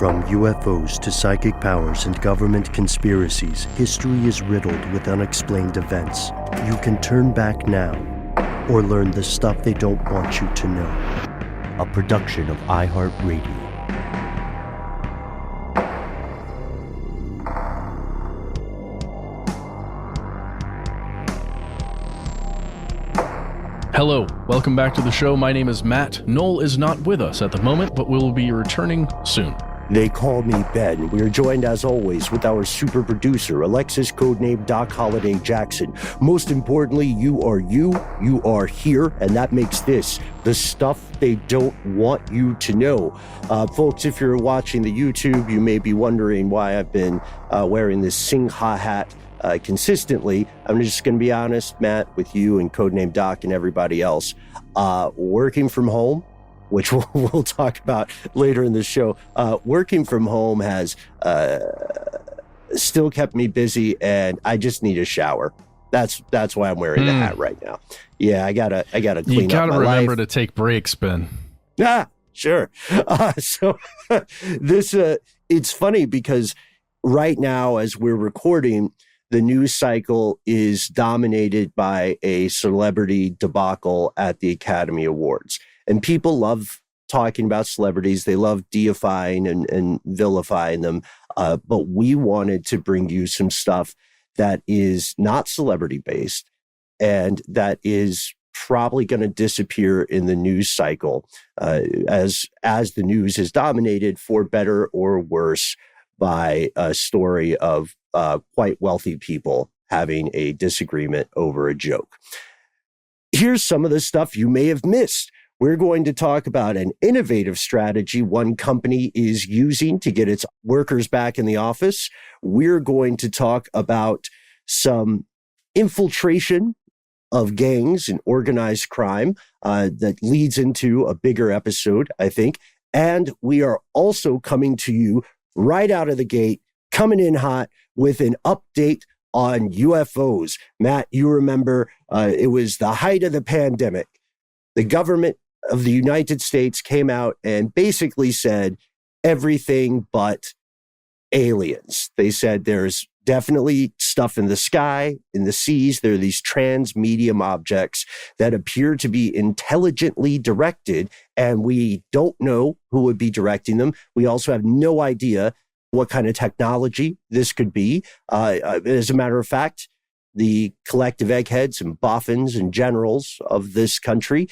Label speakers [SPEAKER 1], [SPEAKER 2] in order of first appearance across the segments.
[SPEAKER 1] From UFOs to psychic powers and government conspiracies, history is riddled with unexplained events. You can turn back now or learn the stuff they don't want you to know. A production of iHeartRadio.
[SPEAKER 2] Hello, welcome back to the show. My name is Matt. Noel is not with us at the moment, but will be returning soon.
[SPEAKER 1] They call me Ben. We are joined, as always, with our super producer, Alexis, codename Doc Holliday Jackson. Most importantly, you are here, and that makes this the stuff they don't want you to know. Folks, if you're watching the YouTube, you may be wondering why I've been wearing this Singha hat consistently. I'm just going to be honest, Matt, with you and codename Doc and everybody else. Working from home, which we'll talk about later in the show. Working from home has still kept me busy, and I just need a shower. That's why I'm wearing the hat right now. Yeah, I gotta clean up my life.
[SPEAKER 2] You gotta remember to take breaks, Ben.
[SPEAKER 1] Sure. So this it's funny because right now, as we're recording, the news cycle is dominated by a celebrity debacle at the Academy Awards. And people love talking about celebrities. They love deifying and vilifying them. But we wanted to bring you some stuff that is not celebrity-based and that is probably going to disappear in the news cycle as the news is dominated, for better or worse, by a story of quite wealthy people having a disagreement over a joke. Here's some of the stuff you may have missed. We're going to talk about an innovative strategy one company is using to get its workers back in the office. We're going to talk about some infiltration of gangs and organized crime that leads into a bigger episode, I think. And we are also coming to you right out of the gate, coming in hot with an update on UFOs. Matt, you remember it was the height of the pandemic. The government of the United States came out and basically said everything but aliens. They said there's definitely stuff in the sky, in the seas. There are these trans-medium objects that appear to be intelligently directed, and we don't know who would be directing them. We also have no idea what kind of technology this could be. As a matter of fact, the collective eggheads and boffins and generals of this country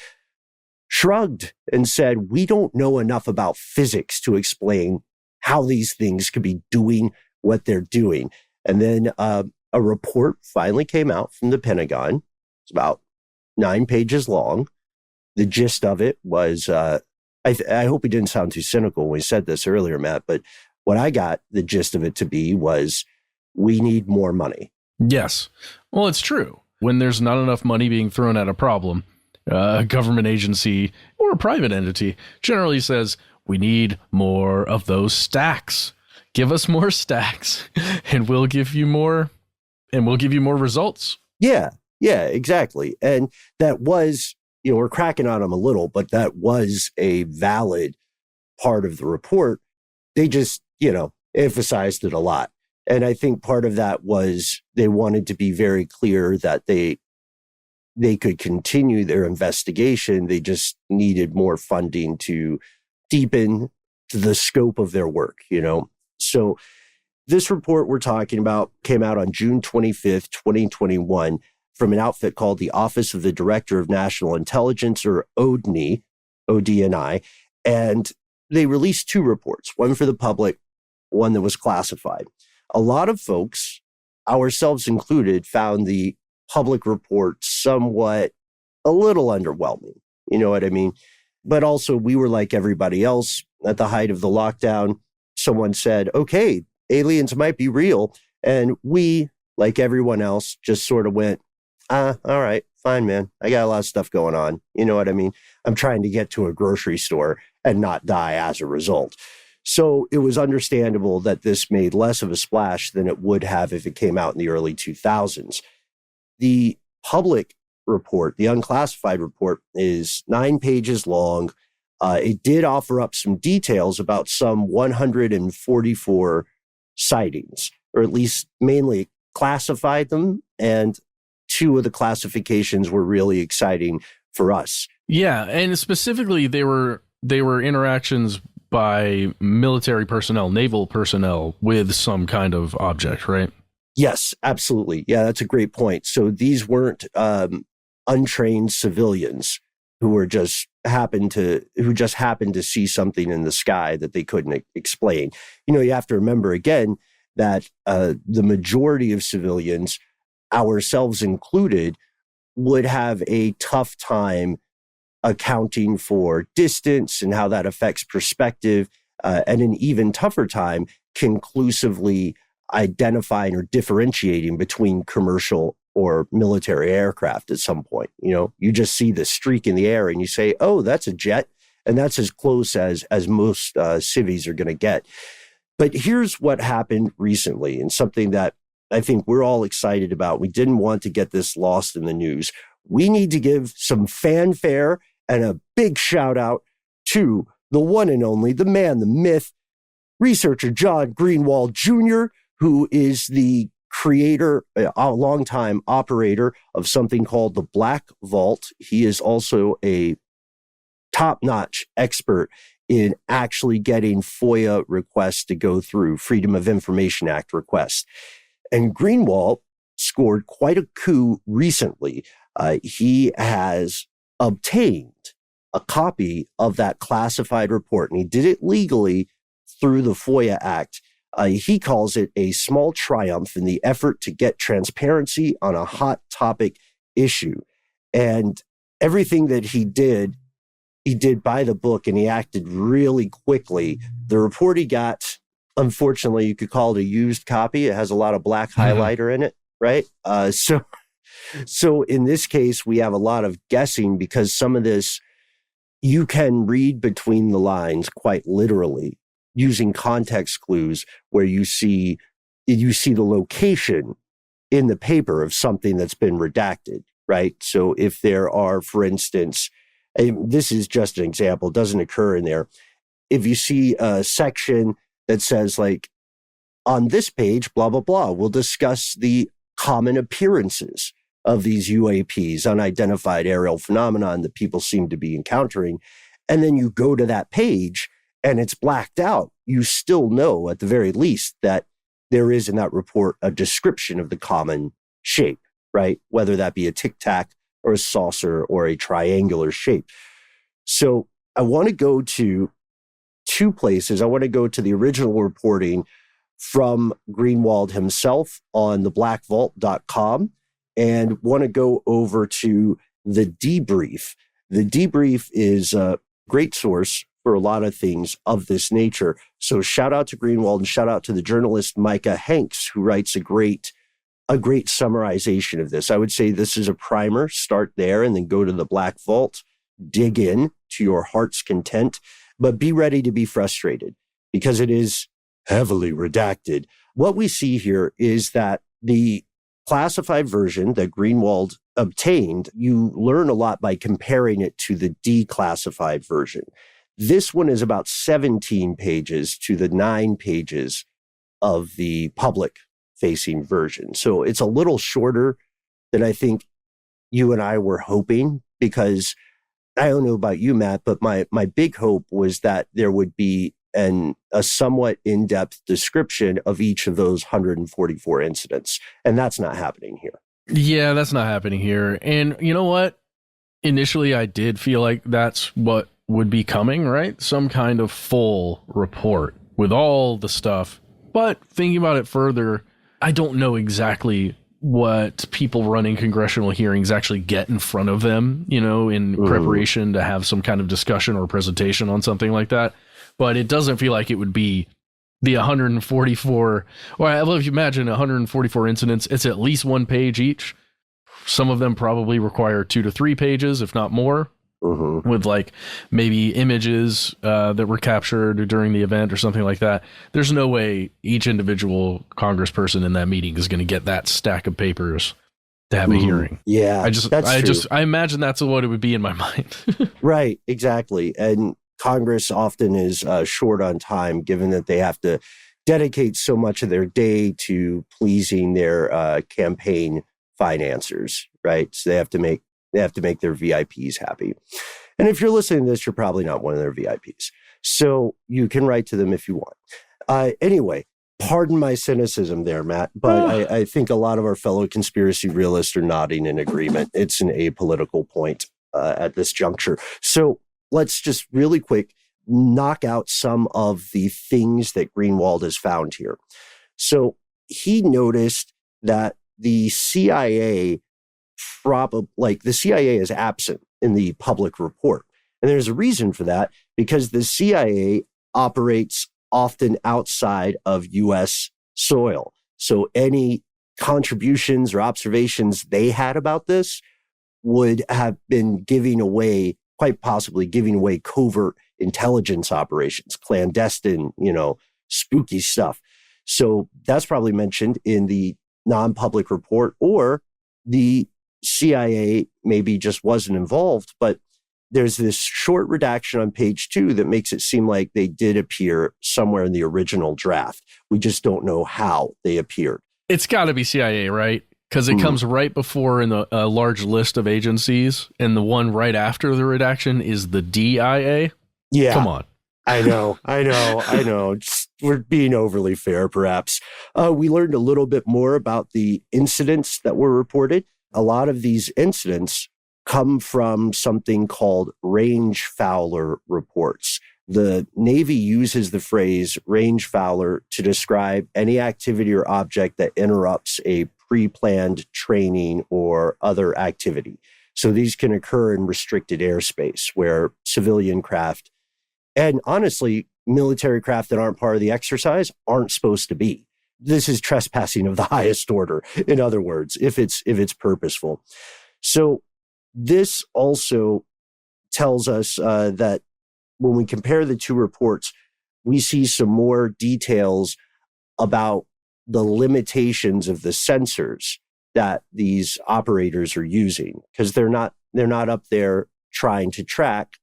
[SPEAKER 1] shrugged and said, we don't know enough about physics to explain how these things could be doing what they're doing. And then a report finally came out from the Pentagon. It's about 9 pages long. The gist of it was, I hope we didn't sound too cynical when we said this earlier, Matt, but what I got the gist of it to be was, we need more money.
[SPEAKER 2] Yes. Well, it's true. When there's not enough money being thrown at a problem, a government agency or a private entity generally says, we need more of those stacks. Give us more stacks and we'll give you more, and we'll give you more results.
[SPEAKER 1] Yeah, exactly. And that was, we're cracking on them a little, but that was a valid part of the report. They just, emphasized it a lot. And I think part of that was they wanted to be very clear that they could continue their investigation. They just needed more funding to deepen the scope of their work, So this report we're talking about came out on June 25th, 2021, from an outfit called the Office of the Director of National Intelligence, or ODNI, ODNI. And they released 2 reports, one for the public, one that was classified. A lot of folks, ourselves included, found the public report somewhat a little underwhelming. You know what I mean? But also, we were like everybody else at the height of the lockdown. Someone said, okay, aliens might be real. And we, like everyone else, just sort of went, all right, fine, man. I got a lot of stuff going on. You know what I mean? I'm trying to get to a grocery store and not die as a result. So it was understandable that this made less of a splash than it would have if it came out in the early 2000s. The public report, the unclassified report, is 9 pages long. It did offer up some details about some 144 sightings, or at least mainly classified them. And two of the classifications were really exciting for us.
[SPEAKER 2] Yeah, and specifically, they were interactions by military personnel, naval personnel with some kind of object, right?
[SPEAKER 1] Yes, absolutely. Yeah, that's a great point. So these weren't untrained civilians who just happened to see something in the sky that they couldn't explain. You have to remember again that the majority of civilians, ourselves included, would have a tough time accounting for distance and how that affects perspective, and an even tougher time conclusively identifying or differentiating between commercial or military aircraft at some point. You just see the streak in the air and you say, oh, that's a jet. And that's as close as most civvies are going to get. But here's what happened recently, and something that I think we're all excited about. We didn't want to get this lost in the news. We need to give some fanfare and a big shout out to the one and only, the man, the myth, researcher John Greenwald Jr., who is the creator, a longtime operator of something called the Black Vault. He is also a top-notch expert in actually getting FOIA requests to go through, Freedom of Information Act requests. And Greenwald scored quite a coup recently. He has obtained a copy of that classified report, and he did it legally through the FOIA Act. He calls it a small triumph in the effort to get transparency on a hot topic issue. And everything that he did by the book, and he acted really quickly. The report he got, unfortunately, you could call it a used copy. It has a lot of black highlighter in it, right? So in this case, we have a lot of guessing, because some of this you can read between the lines quite literally, using context clues where you see the location in the paper of something that's been redacted, right? So if there are, for instance, this is just an example, doesn't occur in there. If you see a section that says, like, on this page, blah, blah, blah, we'll discuss the common appearances of these UAPs, unidentified aerial phenomenon that people seem to be encountering. And then you go to that page and it's blacked out. You still know, at the very least, that there is in that report a description of the common shape, right? Whether that be a tic-tac or a saucer or a triangular shape. So I want to go to two places. I want to go to the original reporting from Greenwald himself on theblackvault.com, and want to go over to the debrief. The debrief is a great source for a lot of things of this nature. So shout out to Greenwald, and shout out to the journalist Micah Hanks, who writes a great summarization of this. I would say this is a primer. Start there and then go to the Black Vault, dig in to your heart's content, but be ready to be frustrated, because it is heavily redacted. What we see here is that the classified version that Greenwald obtained, you learn a lot by comparing it to the declassified version. This one is about 17 pages to the 9 pages of the public-facing version. So it's a little shorter than I think you and I were hoping, because I don't know about you, Matt, but my big hope was that there would be a somewhat in-depth description of each of those 144 incidents. And that's not happening here.
[SPEAKER 2] Yeah, that's not happening here. And you know what? Initially, I did feel like that's what would be coming, right? Some kind of full report with all the stuff. But thinking about it further, I don't know exactly what people running congressional hearings actually get in front of them, in preparation to have some kind of discussion or presentation on something like that. But it doesn't feel like it would be the 144, or if you imagine 144 incidents, it's at least 1 page each. Some of them probably require 2 to 3 pages, if not more, with like maybe images that were captured during the event or something like that. There's no way each individual congressperson in that meeting is going to get that stack of papers to have a hearing.
[SPEAKER 1] Yeah,
[SPEAKER 2] I imagine that's what it would be in my mind.
[SPEAKER 1] Right, exactly. And Congress often is short on time, given that they have to dedicate so much of their day to pleasing their campaign financiers, right? So they have to make their VIPs happy. And if you're listening to this, you're probably not one of their VIPs. So you can write to them if you want. Anyway, pardon my cynicism there, Matt, but I think a lot of our fellow conspiracy realists are nodding in agreement. It's an apolitical point at this juncture. So let's just really quick knock out some of the things that Greenwald has found here. So he noticed that the CIA the CIA is absent in the public report. And there's a reason for that, because the CIA operates often outside of U.S. soil. So any contributions or observations they had about this would have been quite possibly giving away covert intelligence operations, clandestine, spooky stuff. So that's probably mentioned in the non-public report, or the CIA maybe just wasn't involved, but there's this short redaction on page 2 that makes it seem like they did appear somewhere in the original draft. We just don't know how they appeared.
[SPEAKER 2] It's got to be CIA, right? Because it comes right before in a large list of agencies, and the one right after the redaction is the DIA.
[SPEAKER 1] Yeah.
[SPEAKER 2] Come on.
[SPEAKER 1] I know. We're being overly fair, perhaps. We learned a little bit more about the incidents that were reported. A lot of these incidents come from something called range fouler reports. The Navy uses the phrase range fouler to describe any activity or object that interrupts a pre-planned training or other activity. So these can occur in restricted airspace where civilian craft, and honestly, military craft that aren't part of the exercise, aren't supposed to be. This is trespassing of the highest order, in other words, if it's purposeful. So this also tells us that when we compare the two reports, we see some more details about the limitations of the sensors that these operators are using, because they're not up there trying to track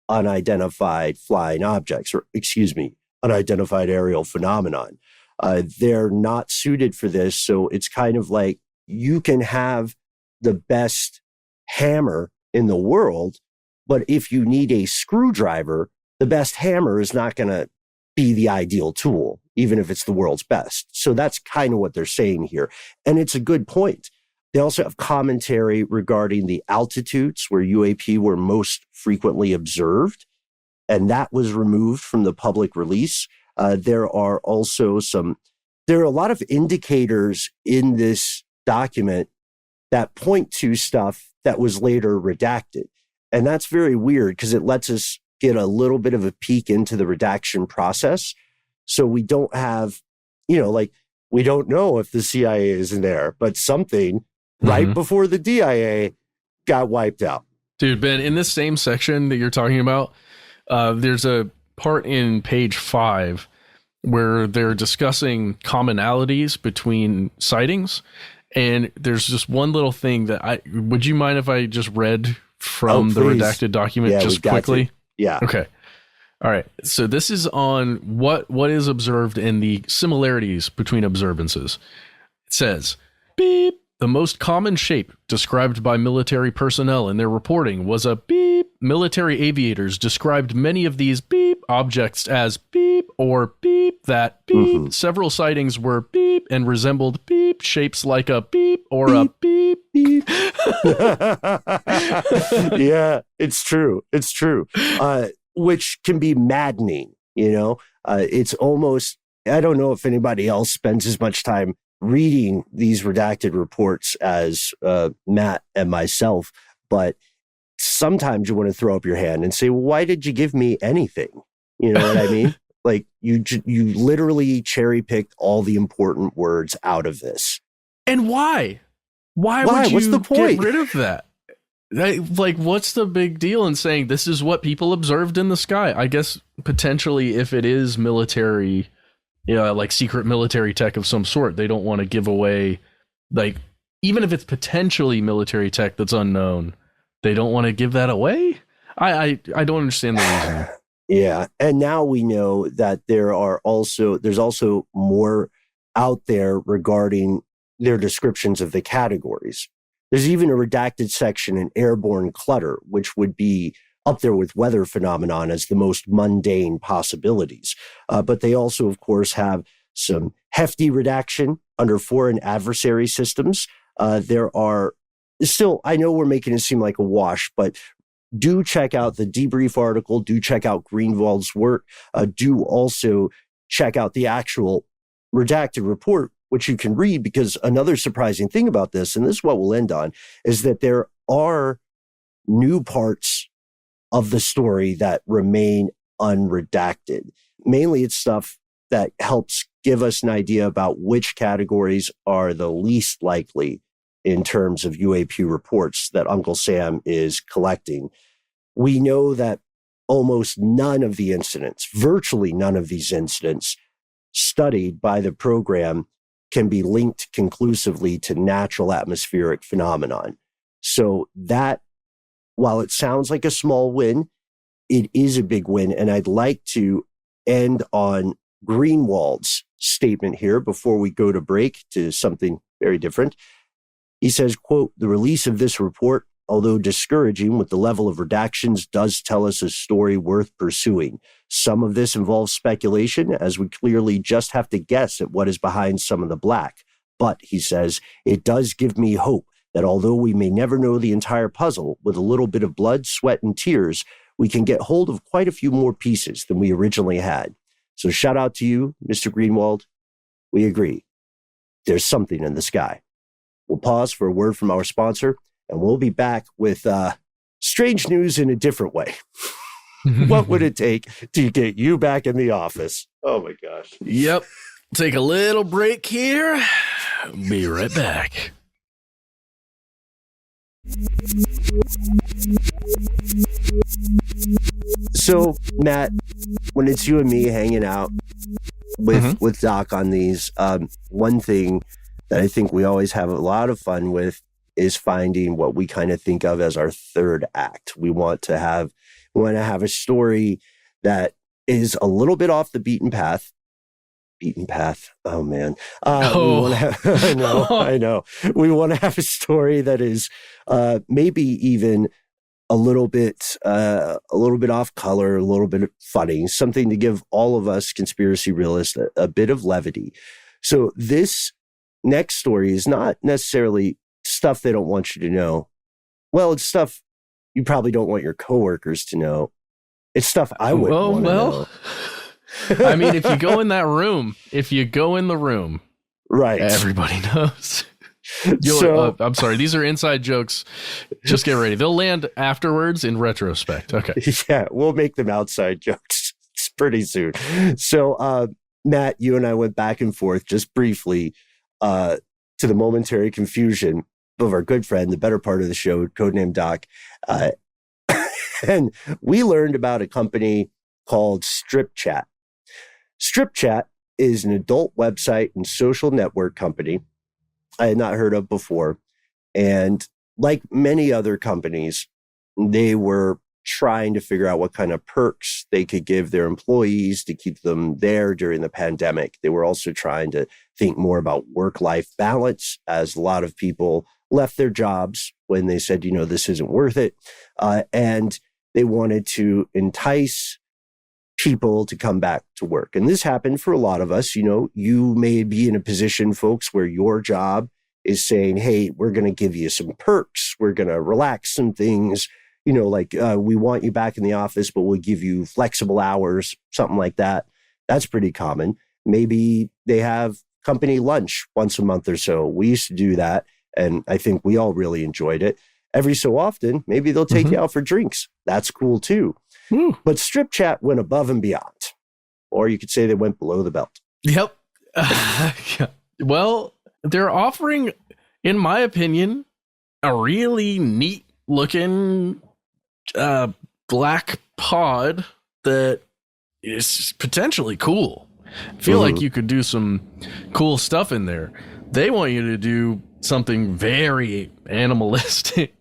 [SPEAKER 1] unidentified flying objects, or unidentified aerial phenomenon. They're not suited for this. So it's kind of like you can have the best hammer in the world, but if you need a screwdriver, the best hammer is not going to be the ideal tool, even if it's the world's best. So that's kind of what they're saying here. And it's a good point. They also have commentary regarding the altitudes where UAP were most frequently observed, and that was removed from the public release. There are a lot of indicators in this document that point to stuff that was later redacted. And that's very weird because it lets us get a little bit of a peek into the redaction process. So we don't have, we don't know if the CIA is in there, but something right before the DIA got wiped out.
[SPEAKER 2] Dude, Ben, in this same section that you're talking about, there's a part in page 5 where they're discussing commonalities between sightings. And there's just one little thing that would you mind if I just read from the redacted document just quickly?
[SPEAKER 1] Yeah.
[SPEAKER 2] Okay. All right. So this is on what is observed in the similarities between observances. It says, beep. The most common shape described by military personnel in their reporting was a beep. Military aviators described many of these beep objects as beep or beep that beep. Several sightings were beep and resembled beep shapes like a beep or a beep. Beep.
[SPEAKER 1] Yeah, it's true. It's true. Which can be maddening. It's almost, I don't know if anybody else spends as much time reading these redacted reports as Matt and myself, but sometimes you want to throw up your hand and say, well, why did you give me anything? You know what I mean? Like you literally cherry picked all the important words out of this.
[SPEAKER 2] And why? Why would you
[SPEAKER 1] What's the point?
[SPEAKER 2] Get rid of that? Like, what's the big deal in saying this is what people observed in the sky? I guess potentially if it is military, like secret military tech of some sort, they don't want to give away, like, even if it's potentially military tech that's unknown, they don't want to give that away. I don't understand the reason.
[SPEAKER 1] Yeah. And now we know that there's also more out there regarding their descriptions of the categories. There's even a redacted section in airborne clutter, which would be up there with weather phenomenon as the most mundane possibilities. But they also, of course, have some hefty redaction under foreign adversary systems. There are still, I know we're making it seem like a wash, but do check out the debrief article. Do check out Greenwald's work. Do also check out the actual redacted report, which you can read, because another surprising thing about this, and this is what we'll end on, is that there are new parts of the story that remain unredacted. Mainly it's stuff that helps give us an idea about which categories are the least likely in terms of UAP reports that Uncle Sam is collecting. We know that almost none of the incidents, virtually none of these incidents studied by the program can be linked conclusively to natural atmospheric phenomenon. So that, while it sounds like a small win, it is a big win. And I'd like to end on Greenwald's statement here before we go to break to something very different. He says, quote, "The release of this report, although discouraging with the level of redactions, does tell us a story worth pursuing. Some of this involves speculation, as we clearly just have to guess at what is behind some of the black. But," he says, "it does give me hope that although we may never know the entire puzzle, with a little bit of blood, sweat, and tears, we can get hold of quite a few more pieces than we originally had. So shout out to you, Mr. Greenwald. We agree. There's something in the sky." We'll pause for a word from our sponsor, and we'll be back with strange news in a different way. What would it take to get you back in the office? Oh, my gosh.
[SPEAKER 2] Yep. Take a little break here. Be right back.
[SPEAKER 1] So, Matt, when it's you and me hanging out with Doc on these, one thing that I think we always have a lot of fun with is finding what we kind of think of as our third act. We want to have a story that is a little bit off the beaten path. Oh man. I know. We want to have a story that is maybe even a little bit off color, a little bit funny, something to give all of us conspiracy realists a bit of levity. So this next story is not necessarily stuff they don't want you to know. Well, it's stuff you probably don't want your coworkers to know. It's stuff I wouldn't want to know.
[SPEAKER 2] I mean, if you go in the room,
[SPEAKER 1] right,
[SPEAKER 2] everybody knows. I'm sorry, these are inside jokes. Just get ready. They'll land afterwards in retrospect. Okay.
[SPEAKER 1] Yeah, we'll make them outside jokes pretty soon. So, Matt, you and I went back and forth just briefly to the momentary confusion of our good friend, the better part of the show, codenamed Doc. And we learned about a company called Strip Chat. Strip Chat is an adult website and social network company I had not heard of before. And like many other companies, they were trying to figure out what kind of perks they could give their employees to keep them there during the pandemic. They were also trying to think more about work-life balance, as a lot of people left their jobs when they said, this isn't worth it. And they wanted to entice people to come back to work. And this happened for a lot of us. You may be in a position, folks, where your job is saying, hey, we're going to give you some perks. We're going to relax some things, we want you back in the office, but we'll give you flexible hours, something like that. That's pretty common. Maybe they have company lunch once a month or so. We used to do that, and I think we all really enjoyed it. Every so often, maybe they'll take you out for drinks. That's cool too. Ooh. But Strip Chat went above and beyond. Or you could say they went below the belt.
[SPEAKER 2] Yep. Well, they're offering, in my opinion, a really neat looking black pod that is potentially cool. I feel like you could do some cool stuff in there. They want you to do something very animalistic.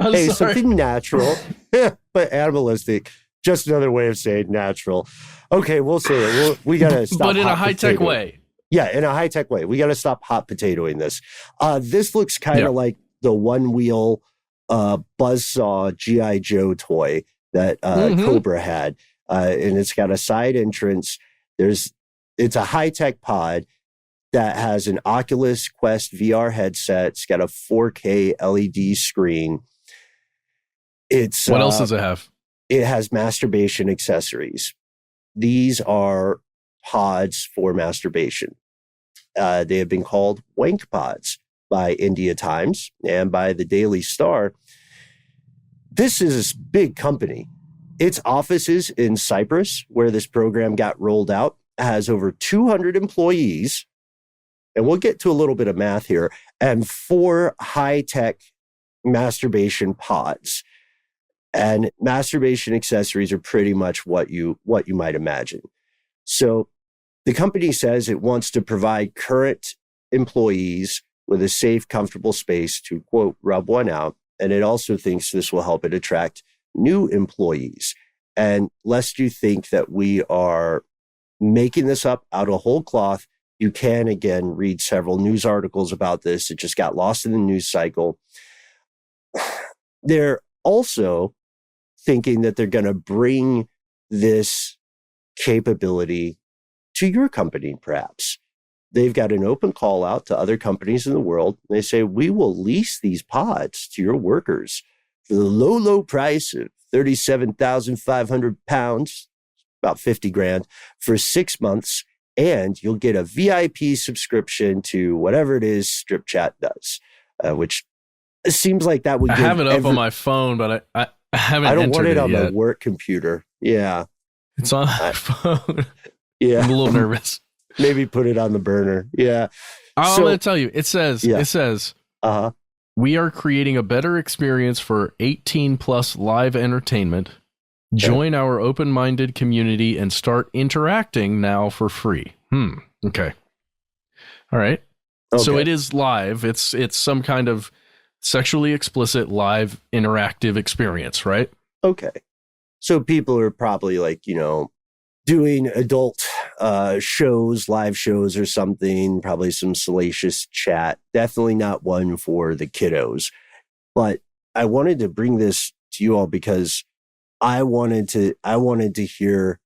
[SPEAKER 1] Hey,
[SPEAKER 2] sorry.
[SPEAKER 1] something natural, but animalistic. Just another way of saying natural. Okay, we'll say it. We got to stop.
[SPEAKER 2] But in a high-tech way.
[SPEAKER 1] Yeah, in a high-tech way. We got to stop hot potatoing this. This looks kind of like the one-wheel buzzsaw G.I. Joe toy that Cobra had. And it's got a side entrance. It's a high-tech pod that has an Oculus Quest VR headset. It's got a 4K LED screen. What
[SPEAKER 2] else does it have?
[SPEAKER 1] It has masturbation accessories. These are pods for masturbation. They have been called wank pods by India Times and by the Daily Star. This is a big company. Its offices in Cyprus, where this program got rolled out, has over 200 employees. And we'll get to a little bit of math here, and 4 high-tech masturbation pods. And masturbation accessories are pretty much what you might imagine. So the company says it wants to provide current employees with a safe, comfortable space to, quote, rub one out. And it also thinks this will help it attract new employees. And lest you think that we are making this up out of whole cloth, you can, again, read several news articles about this. It just got lost in the news cycle. They're also thinking that they're going to bring this capability to your company, perhaps. They've got an open call out to other companies in the world. They say, we will lease these pods to your workers for the low, low price of 37,500 pounds, about 50 grand, for 6 months. And you'll get a VIP subscription to whatever it is Strip Chat does, which seems like that would.
[SPEAKER 2] I have it up on my phone, but I haven't.
[SPEAKER 1] I don't want it
[SPEAKER 2] on
[SPEAKER 1] my work computer. Yeah,
[SPEAKER 2] it's on my phone.
[SPEAKER 1] Yeah,
[SPEAKER 2] I'm a little nervous.
[SPEAKER 1] Maybe put it on the burner. Yeah,
[SPEAKER 2] I'm going to tell you. It says. We are creating a better experience for 18 plus live entertainment. Join our open-minded community and start interacting now for free. Okay. All right. Okay. So it is live. It's some kind of sexually explicit live interactive experience, right?
[SPEAKER 1] Okay. So people are probably doing adult shows, live shows or something, probably some salacious chat. Definitely not one for the kiddos. But I wanted to bring this to you all because I wanted to hear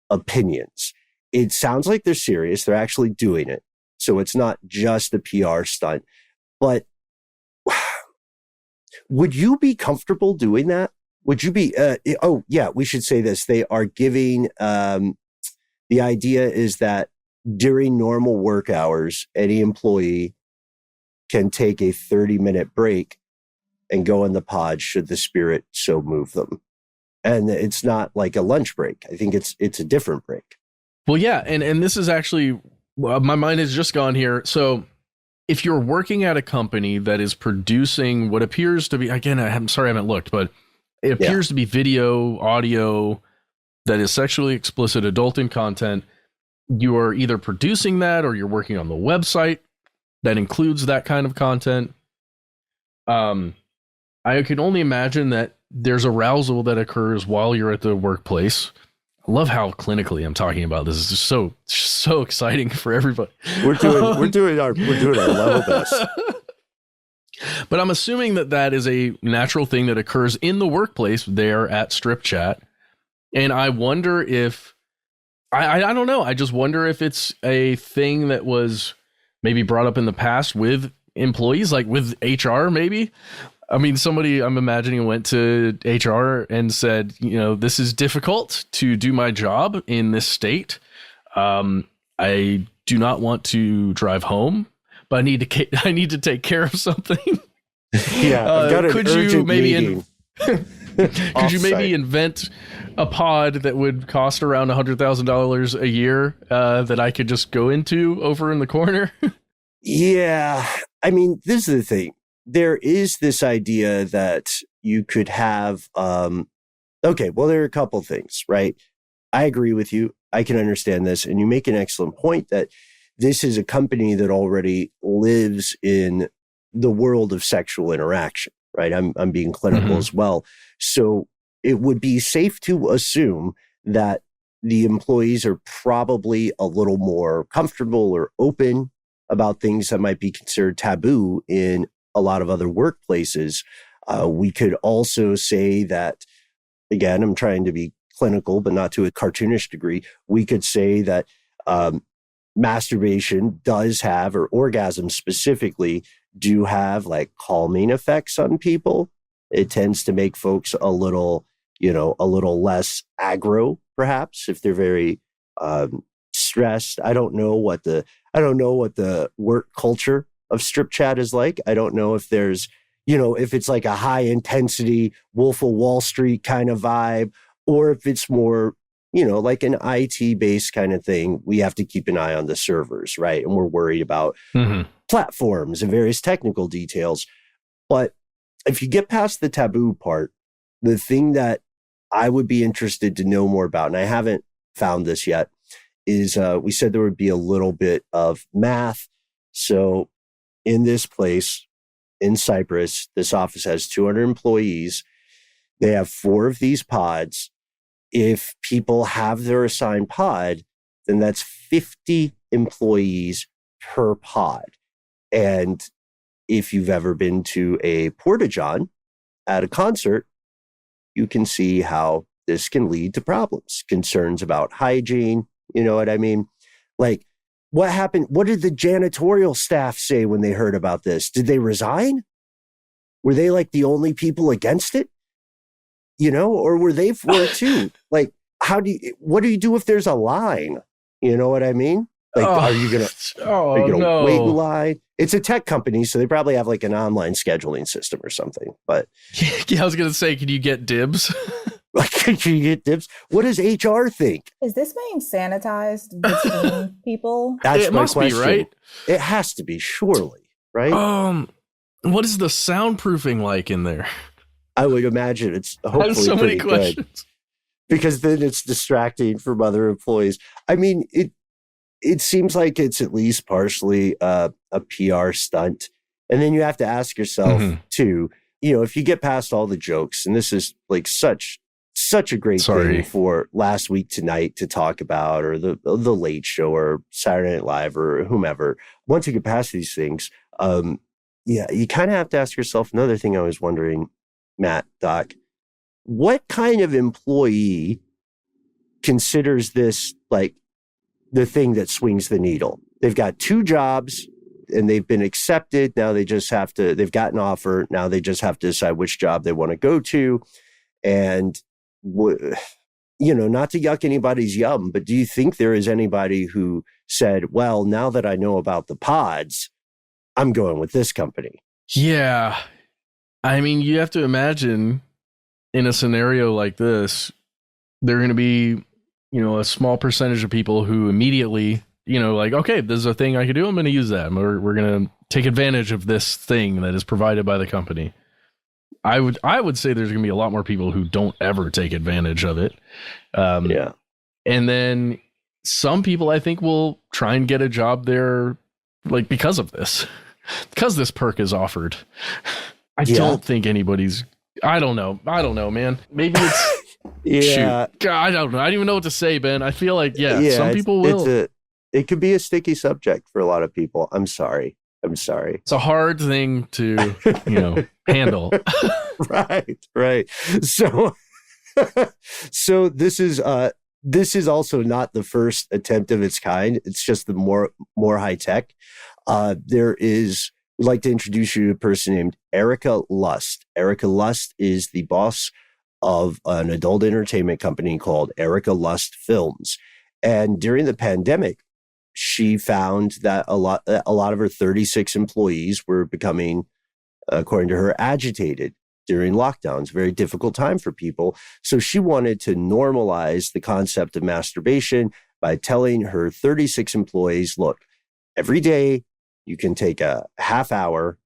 [SPEAKER 1] opinions. It sounds like they're serious. They're actually doing it. So it's not just a PR stunt. But would you be comfortable doing that? Would you be, we should say this. They are giving, the idea is that during normal work hours, any employee can take a 30-minute break and go in the pod should the spirit so move them. And it's not like a lunch break. I think it's a different break.
[SPEAKER 2] Well, yeah. And this is actually, my mind has just gone here. So if you're working at a company that is producing what appears to be, again, I'm sorry I haven't looked, but it appears to be video, audio that is sexually explicit, adult in content. You are either producing that or you're working on the website that includes that kind of content. I can only imagine that there's arousal that occurs while you're at the workplace. I love how clinically I'm talking about this. It's just so exciting for everybody.
[SPEAKER 1] We're doing our level best.
[SPEAKER 2] But I'm assuming that is a natural thing that occurs in the workplace there at Strip Chat. And I wonder if, I don't know. I just wonder if it's a thing that was maybe brought up in the past with employees, like with HR maybe. I mean, somebody I'm imagining went to HR and said, this is difficult to do my job in this state. I do not want to drive home, but I need to take care of something.
[SPEAKER 1] Yeah, I've got an urgent meeting.
[SPEAKER 2] Could you maybe invent a pod that would cost around $100,000 a year that I could just go into over in the corner?
[SPEAKER 1] Yeah, I mean, this is the thing. There is this idea that you could have, there are a couple things, right? I agree with you. I can understand this. And you make an excellent point that this is a company that already lives in the world of sexual interaction, right? I'm being clinical as well. So it would be safe to assume that the employees are probably a little more comfortable or open about things that might be considered taboo in a lot of other workplaces. We could also say that, again, I'm trying to be clinical, but not to a cartoonish degree. We could say that masturbation does have, or orgasm specifically, do have like calming effects on people. It tends to make folks a little less aggro, perhaps, if they're very stressed. I don't know what the work culture of strip chat is like. I don't know if there's, if it's like a high intensity Wolf of Wall Street kind of vibe, or if it's more, like an IT based kind of thing. We have to keep an eye on the servers, right? And we're worried about platforms and various technical details. But if you get past the taboo part, the thing that I would be interested to know more about, and I haven't found this yet, is we said there would be a little bit of math. So in this place, in Cyprus, this office has 200 employees. They have 4 of these pods. If people have their assigned pod, then that's 50 employees per pod. And if you've ever been to a porta-john at a concert, you can see how this can lead to problems, concerns about hygiene. You know what I mean? Like, what happened? What did the janitorial staff say when they heard about this? Did they resign? Were they like the only people against it? Or were they for it too? Like, what do you do if there's a line? You know what I mean? Like, are you going to wait in line? It's a tech company, so they probably have like an online scheduling system or something. But
[SPEAKER 2] yeah, I was going to say, can you get dibs?
[SPEAKER 1] Can you get dibs? What does HR think?
[SPEAKER 3] Is this being sanitized between people?
[SPEAKER 1] That's my question.
[SPEAKER 2] Be, right?
[SPEAKER 1] It has to be, surely, right?
[SPEAKER 2] What is the soundproofing like in there?
[SPEAKER 1] I would imagine it's hopefully
[SPEAKER 2] I have so many questions.
[SPEAKER 1] Good, because then it's distracting from other employees. I mean, it seems like it's at least partially a PR stunt. And then you have to ask yourself, too, if you get past all the jokes, and this is like such a great thing for Last Week Tonight to talk about, or the Late Show, or Saturday Night Live, or whomever. Once you get past these things, you kind of have to ask yourself another thing. I was wondering, Matt, Doc, what kind of employee considers this like the thing that swings the needle? They've got 2 jobs and they've been accepted. Now they've got an offer. Now they just have to decide which job they want to go to. And, not to yuck anybody's yum, but do you think there is anybody who said, well, now that I know about the pods, I'm going with this company?
[SPEAKER 2] Yeah. I mean, you have to imagine in a scenario like this, there are going to be, a small percentage of people who immediately, like, okay, this is a thing I can do. I'm going to use that. We're going to take advantage of this thing that is provided by the company. I would say there's going to be a lot more people who don't ever take advantage of it.
[SPEAKER 1] Yeah.
[SPEAKER 2] And then some people, I think, will try and get a job there, like, because of this, because this perk is offered. I don't think anybody's. I don't know, man. Maybe it's. Shoot. God, I don't know. I don't even know what to say, Ben. I feel like, some people will.
[SPEAKER 1] It could be a sticky subject for a lot of people. I'm sorry. It's
[SPEAKER 2] a hard thing to, handle.
[SPEAKER 1] Right. So this is also not the first attempt of its kind. It's just the more high tech. We'd like to introduce you to a person named Erica Lust. Erica Lust is the boss of an adult entertainment company called Erica Lust Films. And during the pandemic, she found that a lot of her 36 employees were becoming, according to her, agitated during lockdowns. Very difficult time for people. So she wanted to normalize the concept of masturbation by telling her 36 employees, look, every day you can take a half hour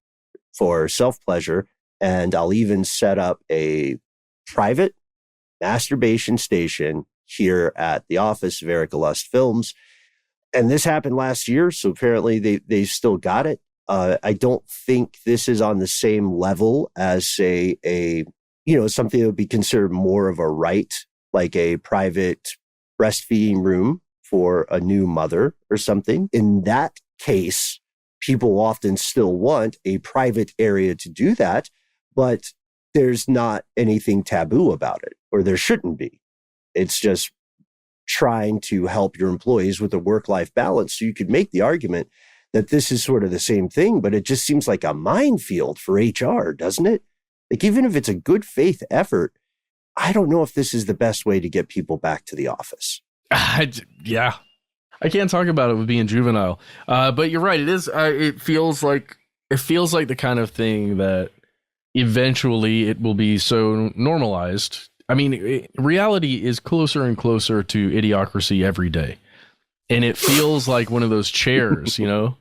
[SPEAKER 1] for self-pleasure, and I'll even set up a private masturbation station here at the office of Erica Lust Films. And this happened last year, so apparently they still got it. I don't think this is on the same level as, say, something that would be considered more of a right, like a private breastfeeding room for a new mother or something. In that case, people often still want a private area to do that, but there's not anything taboo about it, or there shouldn't be. It's just trying to help your employees with a work-life balance. So you could make the argument that this is sort of the same thing, but it just seems like a minefield for HR, doesn't it? Like, even if it's a good faith effort, I don't know if this is the best way to get people back to the office.
[SPEAKER 2] Yeah. I can't talk about it with being juvenile. But you're right. It is. It feels like the kind of thing that eventually it will be so normalized. I mean, reality is closer and closer to idiocracy every day. And it feels like one of those chairs, you know?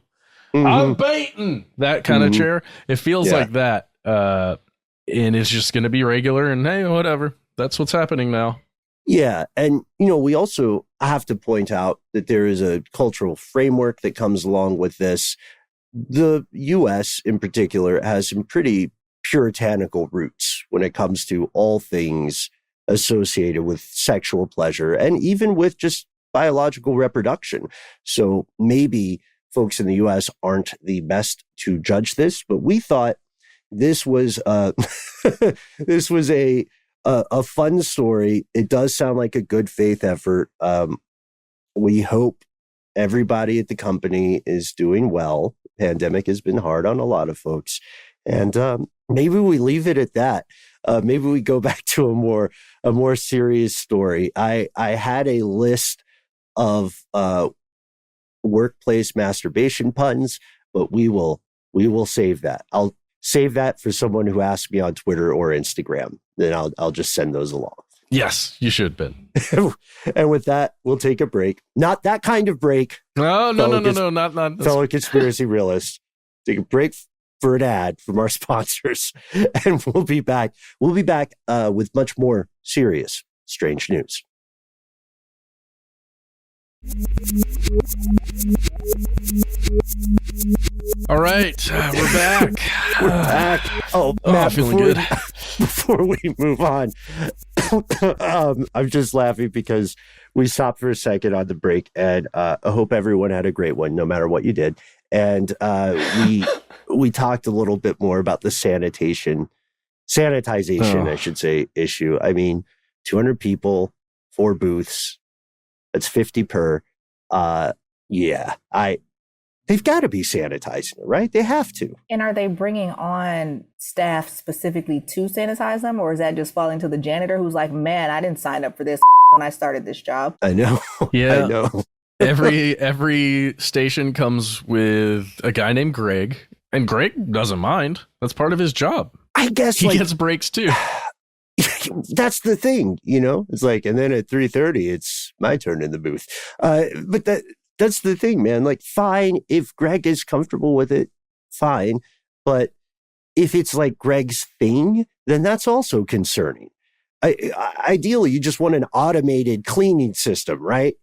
[SPEAKER 2] Mm-hmm. I'm baiting that kind of chair. It feels like that. And it's just going to be regular, and hey, whatever. That's what's happening now.
[SPEAKER 1] Yeah. And, we also have to point out that there is a cultural framework that comes along with this. The U.S. in particular has some pretty puritanical roots when it comes to all things associated with sexual pleasure and even with just biological reproduction. So maybe folks in the U.S. aren't the best to judge this, but we thought this was this was a fun story. It does sound like a good faith effort. We hope everybody at the company is doing well. The pandemic has been hard on a lot of folks, and maybe we leave it at that. Maybe we go back to a more serious story. I had a list of workplace masturbation puns, but we will save that. I'll save that for someone who asks me on Twitter or Instagram. Then I'll just send those along.
[SPEAKER 2] Yes, you should, Ben.
[SPEAKER 1] And with that, we'll take a break. Not that kind of break.
[SPEAKER 2] No, not
[SPEAKER 1] fellow conspiracy realists. Take a break for an ad from our sponsors, and we'll be back. We'll be back with much more serious, strange news.
[SPEAKER 2] All right, we're back.
[SPEAKER 1] We're back. Oh, Matt,
[SPEAKER 2] feeling good.
[SPEAKER 1] Before we move on, I'm just laughing because we stopped for a second on the break, and I hope everyone had a great one, no matter what you did. And we talked a little bit more about the sanitization, I should say, issue. I mean, 200 people, 4 booths. That's 50 per. They've got to be sanitizing it, right? They have to.
[SPEAKER 3] And are they bringing on staff specifically to sanitize them? Or is that just falling to the janitor who's like, man, I didn't sign up for this when I started this job?
[SPEAKER 1] I know.
[SPEAKER 2] Yeah.
[SPEAKER 1] I know.
[SPEAKER 2] Every station comes with a guy named Greg, and Greg doesn't mind. That's part of his job.
[SPEAKER 1] I guess
[SPEAKER 2] he gets breaks too.
[SPEAKER 1] That's the thing, It's like, and then at 3:30, it's my turn in the booth. But that's the thing, man. Like, fine, if Greg is comfortable with it, fine. But if it's like Greg's thing, then that's also concerning. Ideally, you just want an automated cleaning system, right?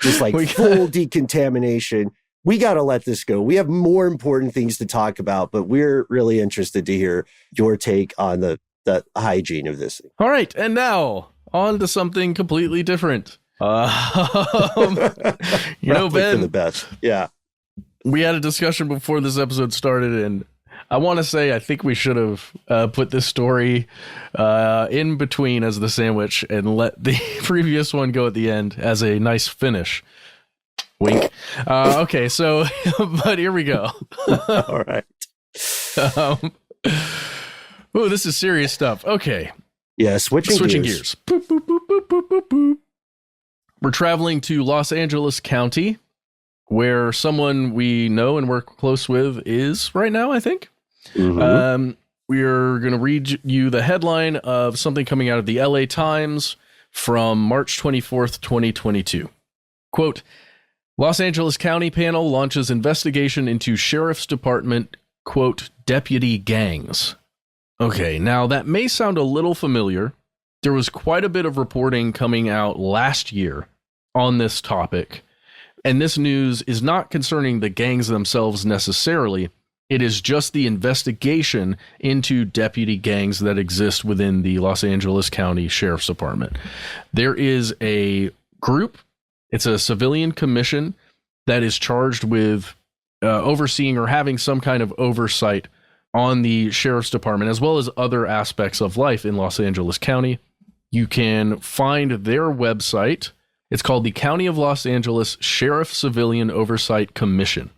[SPEAKER 1] Just like full decontamination. We got to let this go. We have more important things to talk about, but we're really interested to hear your take on the hygiene of this thing.
[SPEAKER 2] All right. And now on to something completely different. Ben,
[SPEAKER 1] for the best. Yeah.
[SPEAKER 2] We had a discussion before this episode started, and I want to say I think we should have put this story in between as the sandwich and let the previous one go at the end as a nice finish. Wink. Okay, so, but here we go.
[SPEAKER 1] All right.
[SPEAKER 2] Oh, this is serious stuff. Okay.
[SPEAKER 1] Yeah, switching gears.
[SPEAKER 2] Boop, boop, boop, boop, boop, boop, boop. We're traveling to Los Angeles County, where someone we know and work close with is right now, I think. Mm-hmm. We're going to read you the headline of something coming out of the LA Times from March 24th, 2022. Quote, Los Angeles County panel launches investigation into Sheriff's Department, quote, deputy gangs. Okay, now that may sound a little familiar. There was quite a bit of reporting coming out last year on this topic. And this news is not concerning the gangs themselves necessarily, It is just the investigation into deputy gangs that exist within the Los Angeles County Sheriff's Department. There is a group, it's a civilian commission that is charged with overseeing or having some kind of oversight on the Sheriff's Department, as well as other aspects of life in Los Angeles County. You can find their website. It's called the County of Los Angeles Sheriff Civilian Oversight Commission.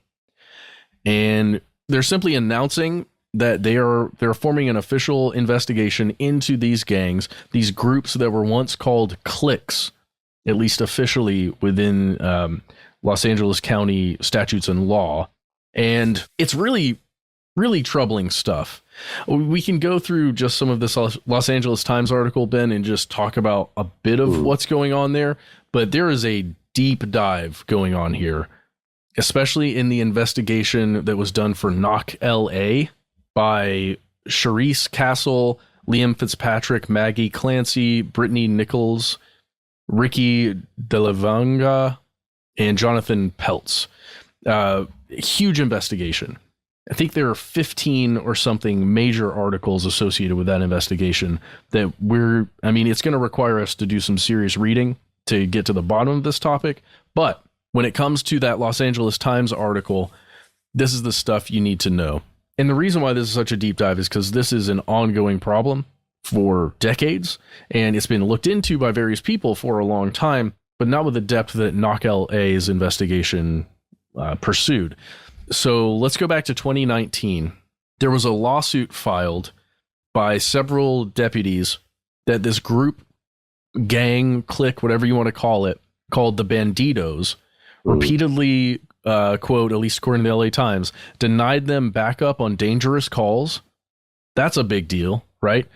[SPEAKER 2] And they're simply announcing that they're forming an official investigation into these gangs, these groups that were once called cliques, at least officially within Los Angeles County statutes and law. And it's really, really troubling stuff. We can go through just some of this Los Angeles Times article, Ben, and just talk about a bit of what's going on there. But there is a deep dive going on here, especially in the investigation that was done for Knock LA by Charisse Castle, Liam Fitzpatrick, Maggie Clancy, Brittany Nichols, Ricky DeLavanga, and Jonathan Peltz. Huge investigation. I think there are 15 or something major articles associated with that investigation that it's going to require us to do some serious reading to get to the bottom of this topic. But when it comes to that Los Angeles Times article, this is the stuff you need to know. And the reason why this is such a deep dive is because this is an ongoing problem for decades, and it's been looked into by various people for a long time, but not with the depth that Knock LA's investigation pursued. So let's go back to 2019. There was a lawsuit filed by several deputies that this group, gang, clique, whatever you want to call it, called the Banditos, repeatedly, quote, at least according to the LA Times, denied them backup on dangerous calls. That's a big deal, right?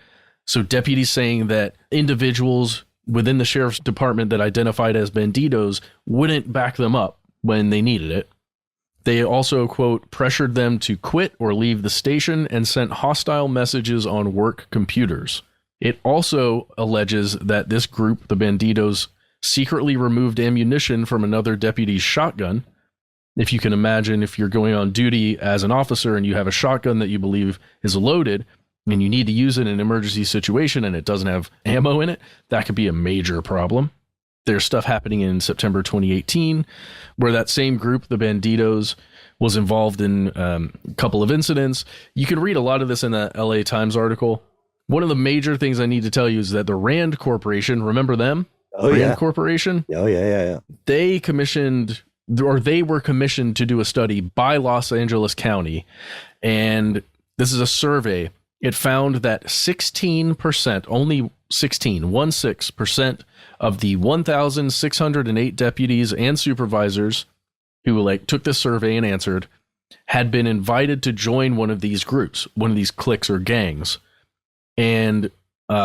[SPEAKER 2] So deputies saying that individuals within the sheriff's department that identified as Banditos wouldn't back them up when they needed it. They also, quote, pressured them to quit or leave the station and sent hostile messages on work computers. It also alleges that this group, the Banditos, secretly removed ammunition from another deputy's shotgun. If you can imagine, if you're going on duty as an officer and you have a shotgun that you believe is loaded and you need to use it in an emergency situation and it doesn't have ammo in it, that could be a major problem. There's stuff happening in September 2018 where that same group, the Banditos, was involved in a couple of incidents. You can read a lot of this in the LA Times article. One of the major things I need to tell you is that the Rand Corporation, remember them? Rand Corporation?
[SPEAKER 1] Oh, yeah.
[SPEAKER 2] They were commissioned to do a study by Los Angeles County. And this is a survey. It found that 16%, only 16% of the 1,608 deputies and supervisors who took this survey and answered had been invited to join one of these groups, one of these cliques or gangs. And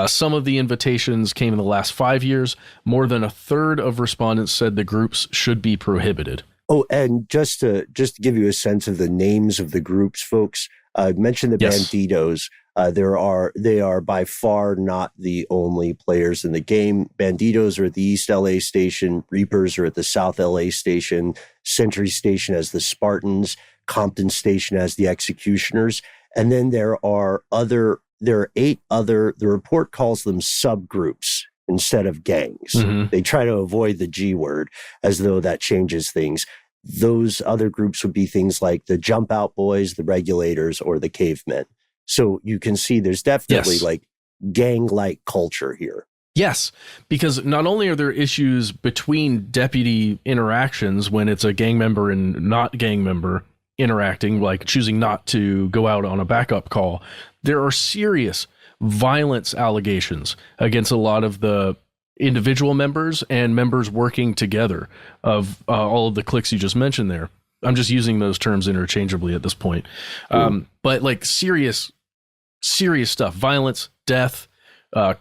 [SPEAKER 2] some of the invitations came in the last 5 years. More than a third of respondents said the groups should be prohibited.
[SPEAKER 1] Oh, and just to give you a sense of the names of the groups, folks, I mentioned the Banditos. They are by far not the only players in the game. Banditos are at the East LA station. Reapers are at the South LA station. Century Station as the Spartans. Compton Station as the Executioners. And then there are 8 other, the report calls them subgroups instead of gangs. Mm-hmm. They try to avoid the G word as though that changes things. Those other groups would be things like the Jump Out Boys, the Regulators, or the Cavemen. So you can see there's definitely gang-like culture here.
[SPEAKER 2] Yes, because not only are there issues between deputy interactions when it's a gang member and not gang member interacting, like choosing not to go out on a backup call, there are serious violence allegations against a lot of the individual members and members working together of all of the cliques you just mentioned there. I'm just using those terms interchangeably at this point. But serious stuff, violence, death,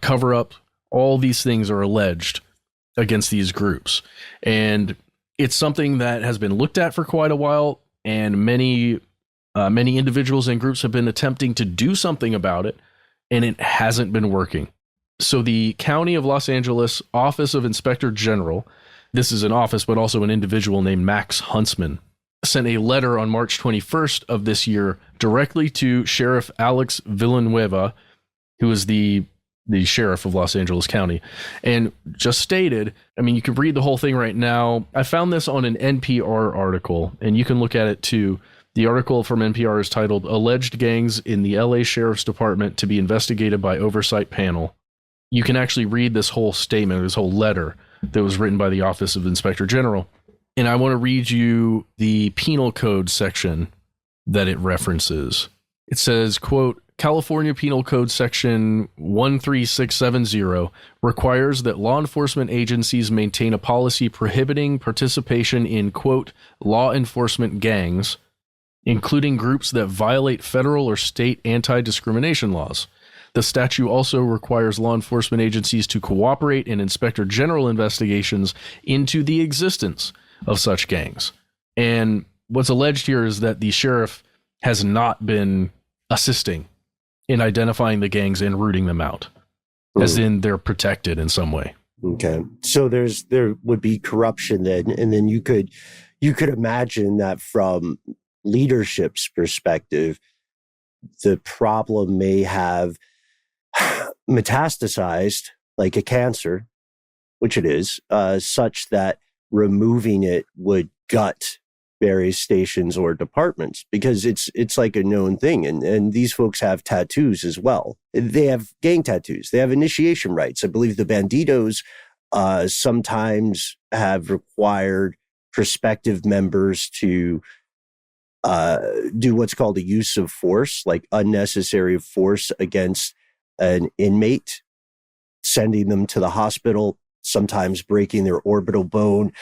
[SPEAKER 2] cover up, all these things are alleged against these groups. And it's something that has been looked at for quite a while. And many individuals and groups have been attempting to do something about it, and it hasn't been working. So the County of Los Angeles Office of Inspector General, this is an office, but also an individual named Max Huntsman. sent a letter on March 21st of this year directly to Sheriff Alex Villanueva, who is the sheriff of Los Angeles County, and just stated, I mean, you can read the whole thing right now. I found this on an NPR article, and you can look at it too. The article from NPR is titled "Alleged Gangs in the LA Sheriff's Department to be Investigated by Oversight Panel." You can actually read this whole statement, this whole letter that was written by the Office of Inspector General. And I want to read you the penal code section that it references. It says, quote, California Penal Code Section 13670 requires that law enforcement agencies maintain a policy prohibiting participation in, quote, law enforcement gangs, including groups that violate federal or state anti-discrimination laws. The statute also requires law enforcement agencies to cooperate in Inspector General investigations into the existence of such gangs. And what's alleged here is that the sheriff has not been assisting in identifying the gangs and rooting them out, as in they're protected in some way.
[SPEAKER 1] Okay. So there would be corruption then, and then you could imagine that from leadership's perspective, the problem may have metastasized like a cancer, which it is, such that removing it would gut various stations or departments, because it's like a known thing. And these folks have tattoos as well. They have gang tattoos. They have initiation rites. I believe the Banditos sometimes have required prospective members to do what's called a use of force, like unnecessary force against an inmate, sending them to the hospital, sometimes breaking their orbital bone.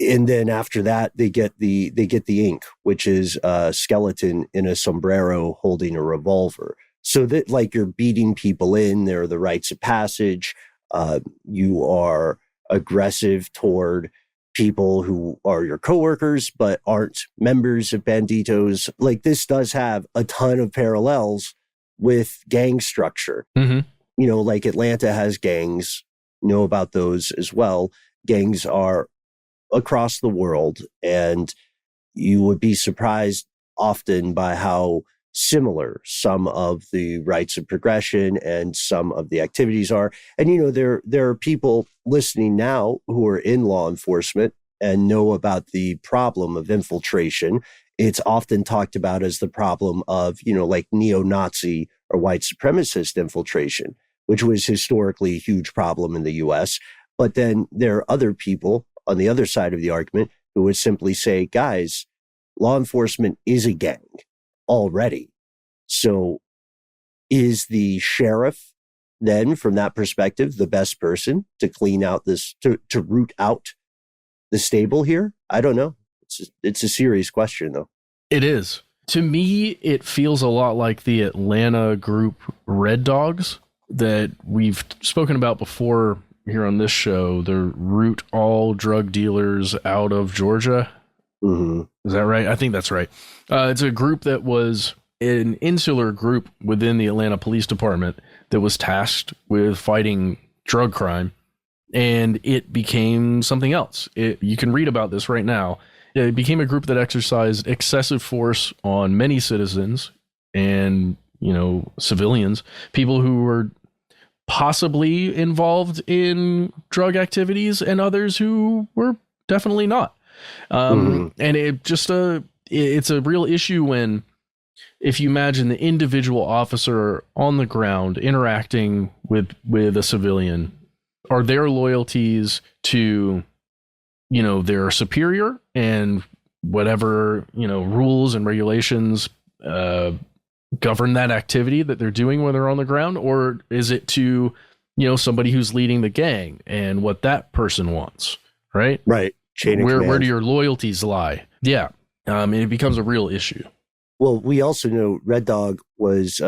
[SPEAKER 1] And then after that, they get the ink, which is a skeleton in a sombrero holding a revolver. So that, like, you're beating people in, there are the rites of passage. You are aggressive toward people who are your coworkers but aren't members of Banditos. Like, this does have a ton of parallels with gang structure.
[SPEAKER 2] Mm-hmm.
[SPEAKER 1] You know, like Atlanta has gangs, know about those as well. Gangs are across the world, and you would be surprised often by how similar some of the rites of progression and some of the activities are. And, you know, there are people listening now who are in law enforcement and know about the problem of infiltration. It's often talked about as the problem of, you know, like neo-Nazi or white supremacist infiltration, which was historically a huge problem in the US. But then there are other people on the other side of the argument who would simply say, guys, law enforcement is a gang already. So is the sheriff then, from that perspective, the best person to clean out this, to root out the stable here? I don't know. It's a serious question, though.
[SPEAKER 2] It is. To me, it feels a lot like the Atlanta group Red Dogs that we've spoken about before here on this show. They root all drug dealers out of Georgia.
[SPEAKER 1] Mm-hmm.
[SPEAKER 2] Is that right? I think that's right. It's a group that was an insular group within the Atlanta Police Department that was tasked with fighting drug crime, and it became something else. You can read about this right now. It became a group that exercised excessive force on many citizens and, you know, civilians, people who were possibly involved in drug activities and others who were definitely not. And it's a real issue when, if you imagine the individual officer on the ground interacting with a civilian, are their loyalties to, you know, their superior and whatever, you know, rules and regulations govern that activity that they're doing when they're on the ground? Or is it to, you know, somebody who's leading the gang and what that person wants, right?
[SPEAKER 1] Right.
[SPEAKER 2] Where do your loyalties lie? Yeah. It becomes a real issue.
[SPEAKER 1] Well, we also know Red Dog was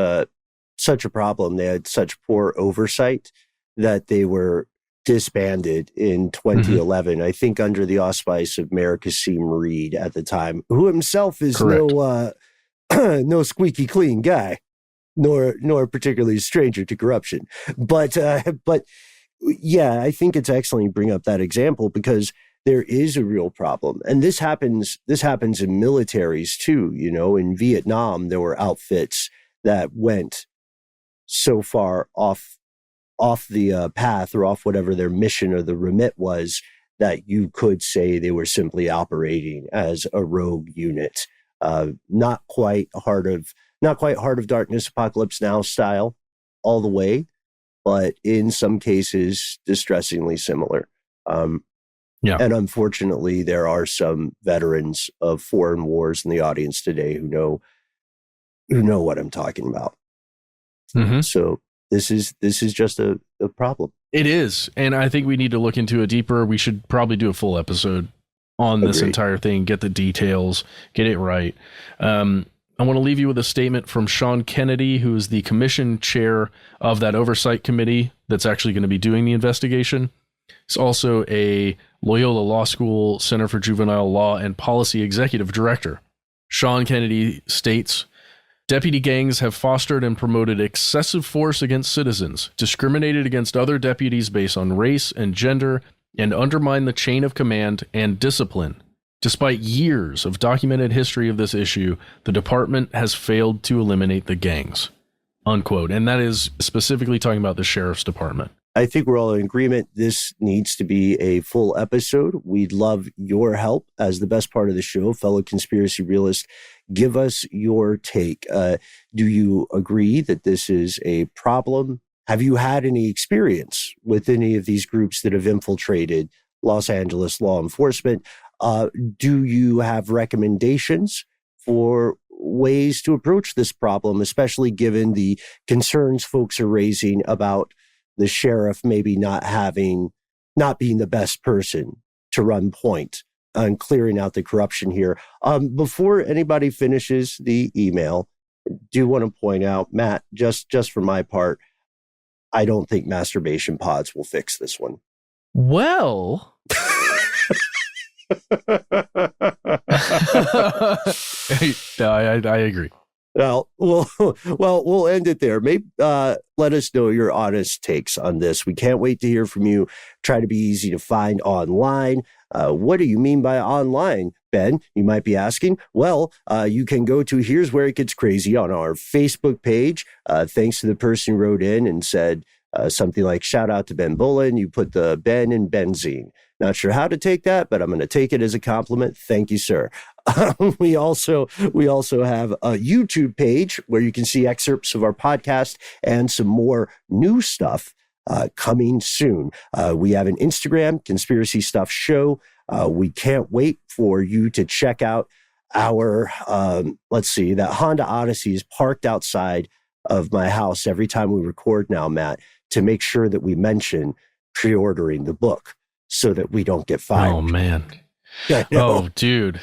[SPEAKER 1] such a problem. They had such poor oversight that they were disbanded in 2011, I think under the auspice of Mayor Kasim Reed at the time, who himself is no squeaky clean guy, nor particularly a stranger to corruption. But yeah, I think it's excellent you bring up that example, because there is a real problem. And this happens in militaries too. In Vietnam, there were outfits that went so far off the path or off whatever their mission or the remit was that you could say they were simply operating as a rogue unit. Not quite Heart of Darkness, Apocalypse Now style all the way, but in some cases distressingly similar.
[SPEAKER 2] Yeah.
[SPEAKER 1] And unfortunately, there are some veterans of foreign wars in the audience today who know what I'm talking about.
[SPEAKER 2] Mm-hmm.
[SPEAKER 1] So this is just a problem.
[SPEAKER 2] It is. And I think we need to look into it deeper. We should probably do a full episode on this entire thing, get the details, get it right. I want to leave you with a statement from Sean Kennedy, who is the commission chair of that oversight committee that's actually going to be doing the investigation. He's also a Loyola Law School Center for Juvenile Law and Policy Executive Director. Sean Kennedy states, deputy gangs have fostered and promoted excessive force against citizens, discriminated against other deputies based on race and gender, and undermined the chain of command and discipline. Despite years of documented history of this issue, the department has failed to eliminate the gangs. Unquote. And that is specifically talking about the sheriff's department.
[SPEAKER 1] I think we're all in agreement. This needs to be a full episode. We'd love your help as the best part of the show. Fellow conspiracy realists, give us your take. Do you agree that this is a problem? Have you had any experience with any of these groups that have infiltrated Los Angeles law enforcement? Do you have recommendations for ways to approach this problem, especially given the concerns folks are raising about the sheriff maybe not being the best person to run point on clearing out the corruption here? Before anybody finishes the email, I do want to point out, Matt, just for my part, I don't think masturbation pods will fix this one.
[SPEAKER 2] Well... No, I agree.
[SPEAKER 1] Well, we'll end it there. Maybe let us know your honest takes on this. We can't wait to hear from you. Try to be easy to find online. What do you mean by online, Ben? You might be asking. Well, you can go to Here's Where It Gets Crazy on our Facebook page. Thanks to the person who wrote in and said something like, shout out to Ben Bullen. You put the Ben in benzene. Not sure how to take that, but I'm going to take it as a compliment. Thank you, sir. We also have a YouTube page where you can see excerpts of our podcast and some more new stuff coming soon. We have an Instagram, Conspiracy Stuff Show. We can't wait for you to check out our, that Honda Odyssey is parked outside of my house every time we record now, Matt, to make sure that we mention pre-ordering the book so that we don't get fired.
[SPEAKER 2] Oh, man. Oh, dude.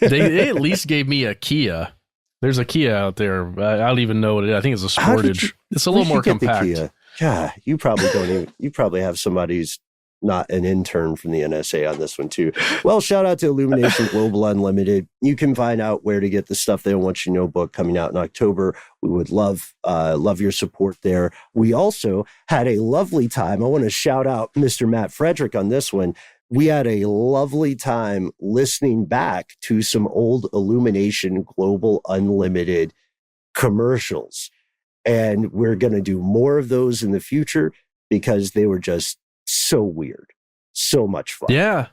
[SPEAKER 2] They at least gave me a Kia. There's a Kia out there. I don't even know what it is. I think it's a Sportage. It's a little more compact.
[SPEAKER 1] Yeah, you probably have somebody who's not an intern from the NSA on this one too. Well, shout out to Illumination Global Unlimited. You can find out where to get the Stuff They Don't Want You to Know book coming out in October. We would love your support there. We also had a lovely time. I want to shout out Mr. Matt Frederick on this one. We had a lovely time listening back to some old Illumination Global Unlimited commercials. And we're going to do more of those in the future because they were just so weird. So much fun.
[SPEAKER 2] Yeah.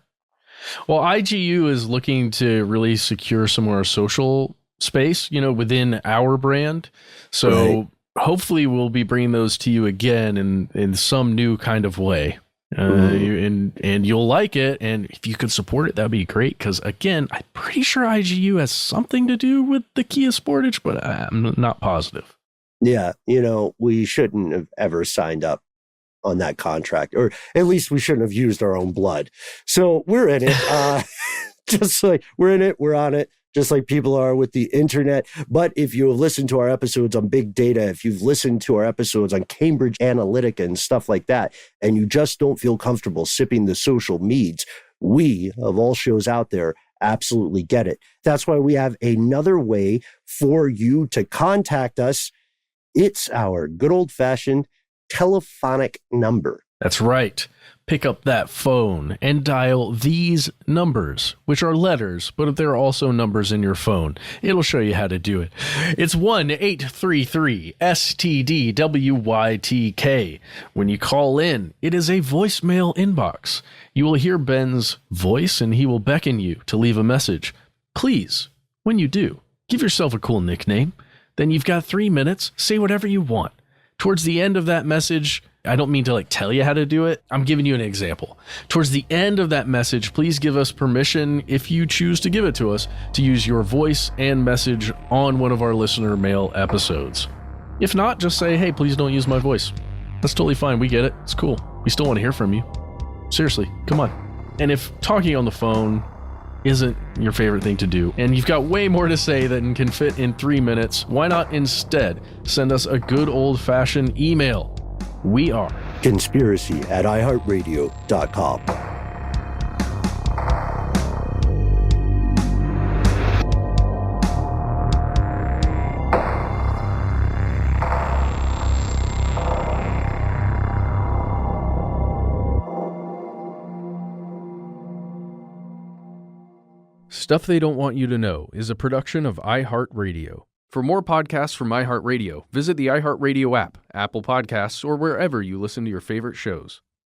[SPEAKER 2] Well, IGU is looking to really secure some more social space, within our brand. So hopefully we'll be bringing those to you again in some new kind of way. And you'll like it. And if you could support it, that'd be great. Because again, I'm pretty sure IGU has something to do with the Kia Sportage, but I'm not positive.
[SPEAKER 1] Yeah. We shouldn't have ever signed up on that contract, or at least we shouldn't have used our own blood. So we're in it. Just like we're in it, we're on it, just like people are with the internet. But if you have listened to our episodes on big data, if you've listened to our episodes on Cambridge Analytica and stuff like that, and you just don't feel comfortable sipping the social meds, we, of all shows out there, absolutely get it. That's why we have another way for you to contact us. It's our good old-fashioned telephonic number.
[SPEAKER 2] That's right. pick up that phone and dial these numbers, which are letters, but there are also numbers in your phone. It'll show you how to do it. It's 1-833-STDWYTK. When you call in, it is a voicemail inbox. You will hear Ben's voice and he will beckon you to leave a message. Please, when you do, give yourself a cool nickname. Then you've got 3 minutes. Say whatever you want. Towards the end of that message, I don't mean to tell you how to do it. I'm giving you an example. Towards the end of that message, please give us permission, if you choose to give it to us, to use your voice and message on one of our listener mail episodes. If not, just say, hey, please don't use my voice. That's totally fine. We get it. It's cool. We still want to hear from you. Seriously, come on. And if talking on the phone isn't your favorite thing to do, and you've got way more to say than can fit in 3 minutes, why not instead send us a good old-fashioned email? We are
[SPEAKER 1] conspiracy@iHeartRadio.com.
[SPEAKER 2] Stuff They Don't Want You to Know is a production of iHeartRadio. For more podcasts from iHeartRadio, visit the iHeartRadio app, Apple Podcasts, or wherever you listen to your favorite shows.